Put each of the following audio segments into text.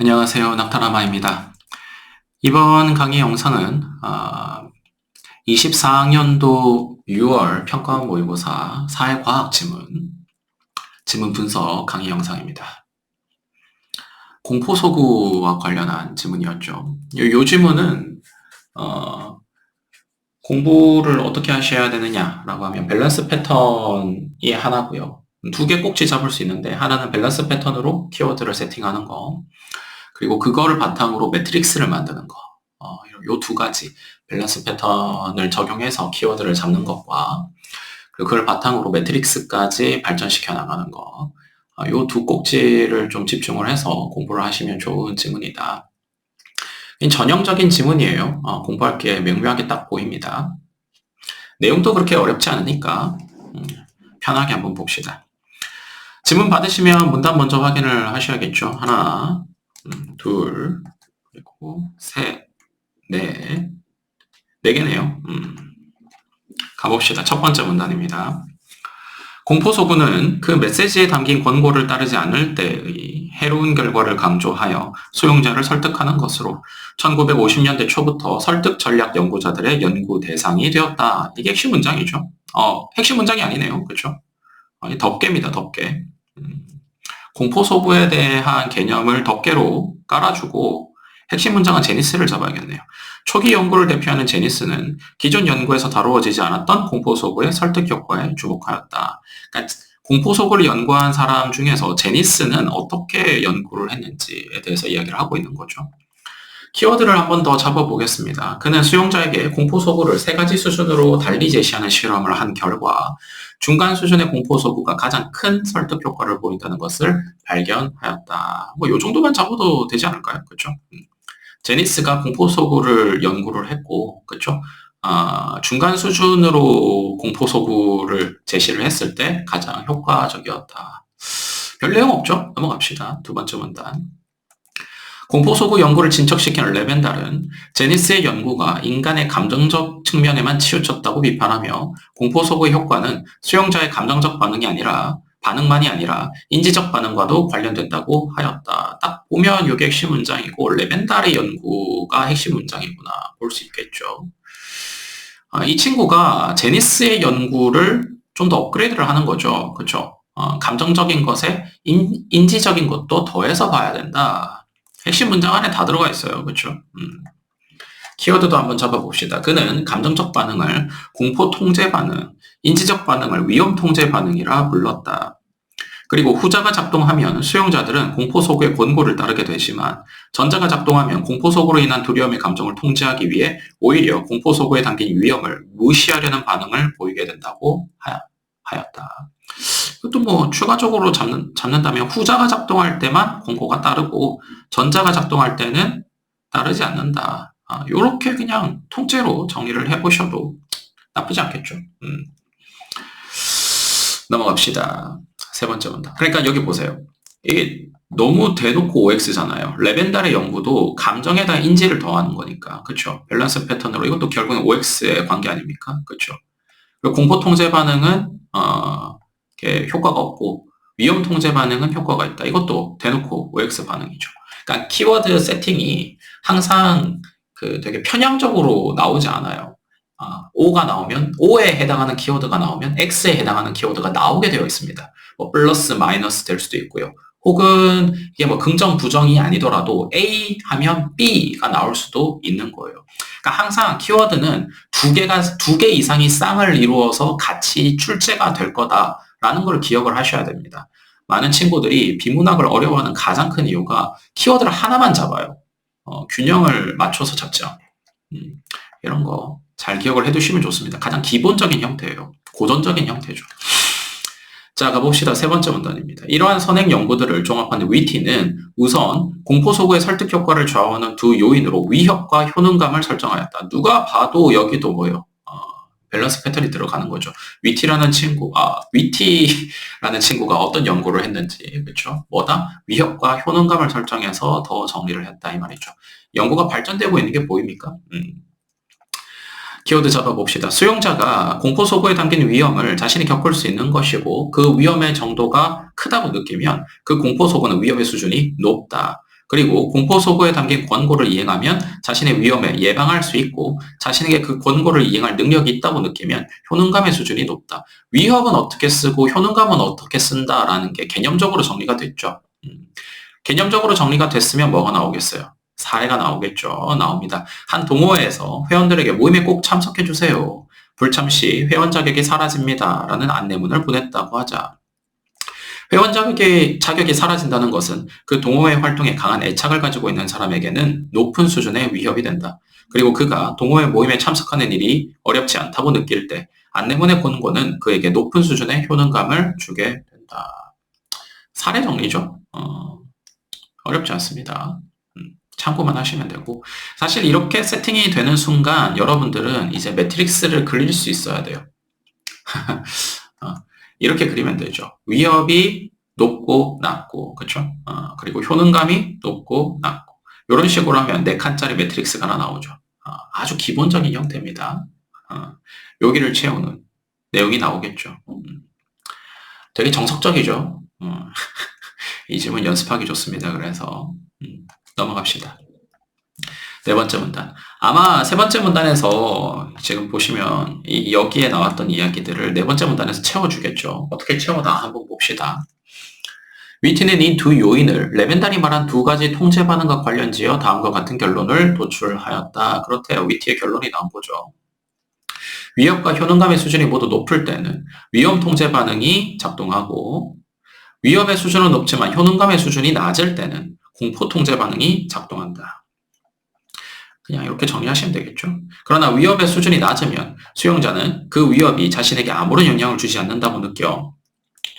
안녕하세요. 낙타라마입니다. 이번 강의 영상은 24학년도 6월 평가원 모의고사 사회과학 지문 분석 강의 영상입니다. 공포소구와 관련한 지문이었죠. 이 지문은 공부를 어떻게 하셔야 되느냐라고 하면 밸런스 패턴이 하나고요. 두 개 꼭지 잡을 수 있는데 하나는 밸런스 패턴으로 키워드를 세팅하는 거, 그리고 그거를 바탕으로 매트릭스를 만드는 거. 요 두 가지 밸런스 패턴을 적용해서 키워드를 잡는 것과 그리고 그걸 바탕으로 매트릭스까지 발전시켜 나가는 거. 요 두 꼭지를 좀 집중을 해서 공부를 하시면 좋은 지문이다. 전형적인 지문이에요. 공부할 게 명료하게 딱 보입니다. 내용도 그렇게 어렵지 않으니까 편하게 한번 봅시다. 지문 받으시면 문답 먼저 확인을 하셔야겠죠. 하나, 둘, 그리고 셋, 넷, 네 개네요. 가봅시다. 첫 번째 문단입니다. 공포소구는 그 메시지에 담긴 권고를 따르지 않을 때의 해로운 결과를 강조하여 수용자를 설득하는 것으로 1950년대 초부터 설득 전략 연구자들의 연구 대상이 되었다. 이게 핵심 문장이죠. 핵심 문장이 아니네요. 그렇죠? 덮개입니다. 덮개. 공포소구에 대한 개념을 덮개로 깔아주고 핵심 문장은 제니스를 잡아야겠네요. 초기 연구를 대표하는 제니스는 기존 연구에서 다루어지지 않았던 공포소구의 설득 효과에 주목하였다. 그러니까 공포소구를 연구한 사람 중에서 제니스는 어떻게 연구를 했는지에 대해서 이야기를 하고 있는 거죠. 키워드를 한 번 더 잡아보겠습니다. 그는 수용자에게 공포소구를 세 가지 수준으로 달리 제시하는 실험을 한 결과 중간 수준의 공포소구가 가장 큰 설득 효과를 보인다는 것을 발견하였다. 요 정도만 잡아도 되지 않을까요? 그렇죠? 제니스가 공포소구를 연구를 했고, 그렇죠? 중간 수준으로 공포소구를 제시를 했을 때 가장 효과적이었다. 별 내용 없죠? 넘어갑시다. 두 번째 문단. 공포소구 연구를 진척시키는 레벤달은 제니스의 연구가 인간의 감정적 측면에만 치우쳤다고 비판하며 공포소구의 효과는 수용자의 감정적 반응만이 아니라 인지적 반응과도 관련된다고 하였다. 딱 보면 이게 핵심 문장이고 레벤달의 연구가 핵심 문장이구나 볼 수 있겠죠. 이 친구가 제니스의 연구를 좀 더 업그레이드를 하는 거죠. 그렇죠? 감정적인 것에 인지적인 것도 더해서 봐야 된다. 핵심 문장 안에 다 들어가 있어요. 그렇죠? 키워드도 한번 잡아봅시다. 그는 감정적 반응을 공포 통제 반응, 인지적 반응을 위험 통제 반응이라 불렀다. 그리고 후자가 작동하면 수용자들은 공포소구의 권고를 따르게 되지만 전자가 작동하면 공포소구로 인한 두려움의 감정을 통제하기 위해 오히려 공포소구에 담긴 위험을 무시하려는 반응을 보이게 된다고 하였다. 이것도 추가적으로 잡는다면 후자가 작동할 때만 권고가 따르고 전자가 작동할 때는 따르지 않는다. 요렇게 그냥 통째로 정리를 해보셔도 나쁘지 않겠죠. 넘어갑시다. 세 번째 문단. 그러니까 여기 보세요. 이게 너무 대놓고 OX잖아요. 레벤달의 연구도 감정에 대한 인지를 더하는 거니까. 그렇죠? 밸런스 패턴으로 이것도 결국은 OX의 관계 아닙니까? 그렇죠? 그리고 공포 통제 반응은 효과가 없고 위험 통제 반응은 효과가 있다. 이것도 대놓고 OX 반응이죠. 그러니까 키워드 세팅이 항상 되게 편향적으로 나오지 않아요. O가 나오면 O에 해당하는 키워드가 나오면 X에 해당하는 키워드가 나오게 되어 있습니다. 플러스 마이너스 될 수도 있고요. 혹은 이게 긍정 부정이 아니더라도 A 하면 B가 나올 수도 있는 거예요. 그러니까 항상 키워드는 두 개 이상이 쌍을 이루어서 같이 출제가 될 거다라는 걸 기억을 하셔야 됩니다. 많은 친구들이 비문학을 어려워하는 가장 큰 이유가 키워드를 하나만 잡아요. 균형을 맞춰서 잡죠. 이런 거 잘 기억을 해두시면 좋습니다. 가장 기본적인 형태예요. 고전적인 형태죠. 자, 가봅시다. 세 번째 문단입니다. 이러한 선행 연구들을 종합한 위티는 우선 공포소구의 설득 효과를 좌우하는 두 요인으로 위협과 효능감을 설정하였다. 누가 봐도 여기도 밸런스 패턴이 들어가는 거죠. 위티라는 친구가 어떤 연구를 했는지, 그렇죠? 위협과 효능감을 설정해서 더 정리를 했다 이 말이죠. 연구가 발전되고 있는 게 보입니까? 키워드 잡아봅시다. 수용자가 공포소구에 담긴 위험을 자신이 겪을 수 있는 것이고 그 위험의 정도가 크다고 느끼면 그 공포소구는 위험의 수준이 높다. 그리고 공포소고에 담긴 권고를 이행하면 자신의 위험에 예방할 수 있고 자신에게 그 권고를 이행할 능력이 있다고 느끼면 효능감의 수준이 높다. 위협은 어떻게 쓰고 효능감은 어떻게 쓴다라는 게 개념적으로 정리가 됐죠. 개념적으로 정리가 됐으면 뭐가 나오겠어요? 사례가 나오겠죠. 나옵니다. 한 동호회에서 회원들에게 모임에 꼭 참석해 주세요. 불참 시 회원 자격이 사라집니다. 라는 안내문을 보냈다고 하자. 회원 자격이 사라진다는 것은 그 동호회 활동에 강한 애착을 가지고 있는 사람에게는 높은 수준의 위협이 된다. 그리고 그가 동호회 모임에 참석하는 일이 어렵지 않다고 느낄 때 안내문의 권고는 그에게 높은 수준의 효능감을 주게 된다. 사례 정리죠. 어렵지 않습니다. 참고만 하시면 되고 사실 이렇게 세팅이 되는 순간 여러분들은 이제 매트릭스를 그릴 수 있어야 돼요. 이렇게 그리면 되죠. 위협이 높고 낮고 그렇죠? 그리고 효능감이 높고 낮고 이런 식으로 하면 4칸짜리 매트릭스가 하나 나오죠. 아주 기본적인 형태입니다. 여기를 채우는 내용이 나오겠죠. 되게 정석적이죠. 이 질문 연습하기 좋습니다. 그래서 넘어갑시다. 네 번째 문단. 아마 세 번째 문단에서 지금 보시면 여기에 나왔던 이야기들을 네 번째 문단에서 채워주겠죠. 어떻게 채워나 한번 봅시다. 위티는 이 두 요인을 레벤달이 말한 두 가지 통제 반응과 관련지어 다음과 같은 결론을 도출하였다. 그렇대요. 위티의 결론이 나온 거죠. 위협과 효능감의 수준이 모두 높을 때는 위험 통제 반응이 작동하고 위협의 수준은 높지만 효능감의 수준이 낮을 때는 공포 통제 반응이 작동한다. 그냥 이렇게 정리하시면 되겠죠. 그러나 위협의 수준이 낮으면 수용자는 그 위협이 자신에게 아무런 영향을 주지 않는다고 느껴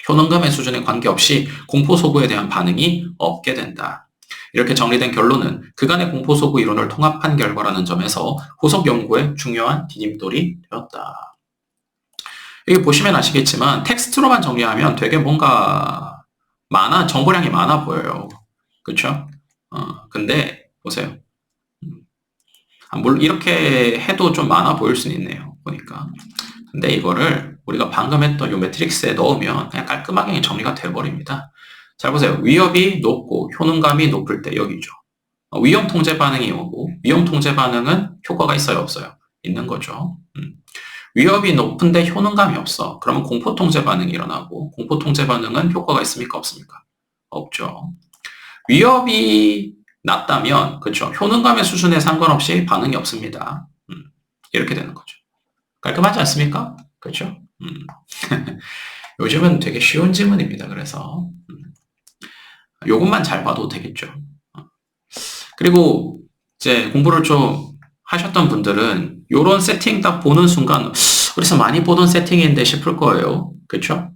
효능감의 수준에 관계없이 공포소구에 대한 반응이 없게 된다. 이렇게 정리된 결론은 그간의 공포소구 이론을 통합한 결과라는 점에서 후속 연구의 중요한 디딤돌이 되었다. 여기 보시면 아시겠지만 텍스트로만 정리하면 되게 뭔가 정보량이 많아 보여요. 그렇죠? 근데 보세요. 물론 이렇게 해도 좀 많아 보일 수는 있네요. 보니까. 근데 이거를 우리가 방금 했던 이 매트릭스에 넣으면 그냥 깔끔하게 정리가 돼버립니다. 잘 보세요. 위협이 높고 효능감이 높을 때 여기죠. 위험 통제 반응이 오고 위험 통제 반응은 효과가 있어요, 없어요? 있는 거죠. 위협이 높은데 효능감이 없어. 그러면 공포 통제 반응이 일어나고 공포 통제 반응은 효과가 있습니까, 없습니까? 없죠. 위협이 낮다면 그렇죠. 효능감의 수준에 상관없이 반응이 없습니다. 이렇게 되는 거죠. 깔끔하지 않습니까? 그렇죠? 요즘은 되게 쉬운 질문입니다. 그래서 요것만 잘 봐도 되겠죠. 그리고 이제 공부를 좀 하셨던 분들은 요런 세팅 딱 보는 순간 어디서 많이 보던 세팅인데 싶을 거예요. 그렇죠?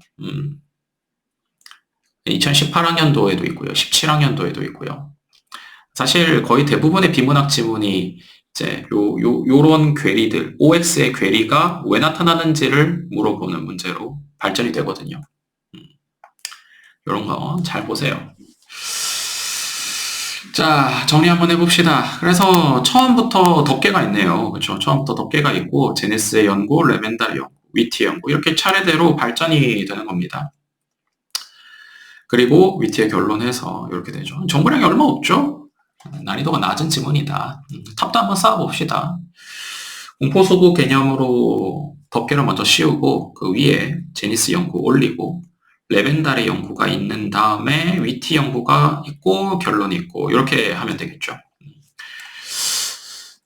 2018학년도에도 있고요. 17학년도에도 있고요. 사실 거의 대부분의 비문학 지문이 이제 요런 괴리들, OX의 괴리가 왜 나타나는지를 물어보는 문제로 발전이 되거든요. 요런 거 잘 보세요. 자, 정리 한번 해봅시다. 그래서 처음부터 덮개가 있네요. 그렇죠? 처음부터 덮개가 있고 제네스의 연구, 레벤달의 연구, 위티의 연구 이렇게 차례대로 발전이 되는 겁니다. 그리고 위티의 결론에서 이렇게 되죠. 정보량이 얼마 없죠? 난이도가 낮은 지문이다. 탑도 한번 쌓아봅시다. 공포소구 개념으로 덮개를 먼저 씌우고 그 위에 제니스 연구 올리고 레벤달의 연구가 있는 다음에 위티 연구가 있고 결론이 있고 이렇게 하면 되겠죠.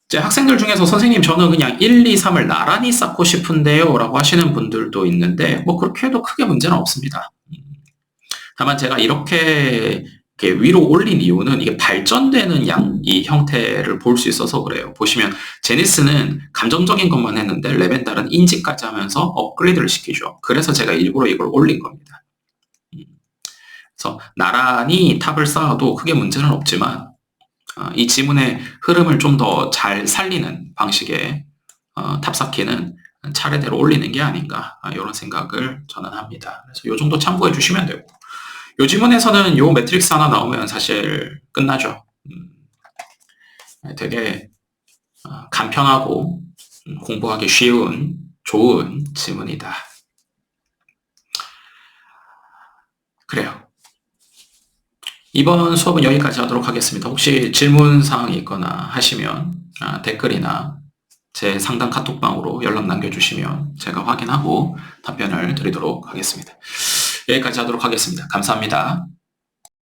이제 학생들 중에서 선생님 저는 그냥 1, 2, 3을 나란히 쌓고 싶은데요 라고 하시는 분들도 있는데 뭐 그렇게 해도 크게 문제는 없습니다. 다만 제가 이렇게 위로 올린 이유는 이게 발전되는 이 형태를 볼 수 있어서 그래요. 보시면 제니스는 감정적인 것만 했는데 레벤달은 인지까지 하면서 업그레이드를 시키죠. 그래서 제가 일부러 이걸 올린 겁니다. 그래서 나란히 탑을 쌓아도 크게 문제는 없지만 이 지문의 흐름을 좀 더 잘 살리는 방식의 탑 쌓기는 차례대로 올리는 게 아닌가 이런 생각을 저는 합니다. 그래서 이 정도 참고해 주시면 되고 요 지문에서는 요 매트릭스 하나 나오면 사실 끝나죠. 되게 간편하고 공부하기 쉬운 좋은 지문이다. 그래요. 이번 수업은 여기까지 하도록 하겠습니다. 혹시 질문 사항이 있거나 하시면 댓글이나 제 상담 카톡방으로 연락 남겨주시면 제가 확인하고 답변을 드리도록 하겠습니다. 여기까지 하도록 하겠습니다. 감사합니다.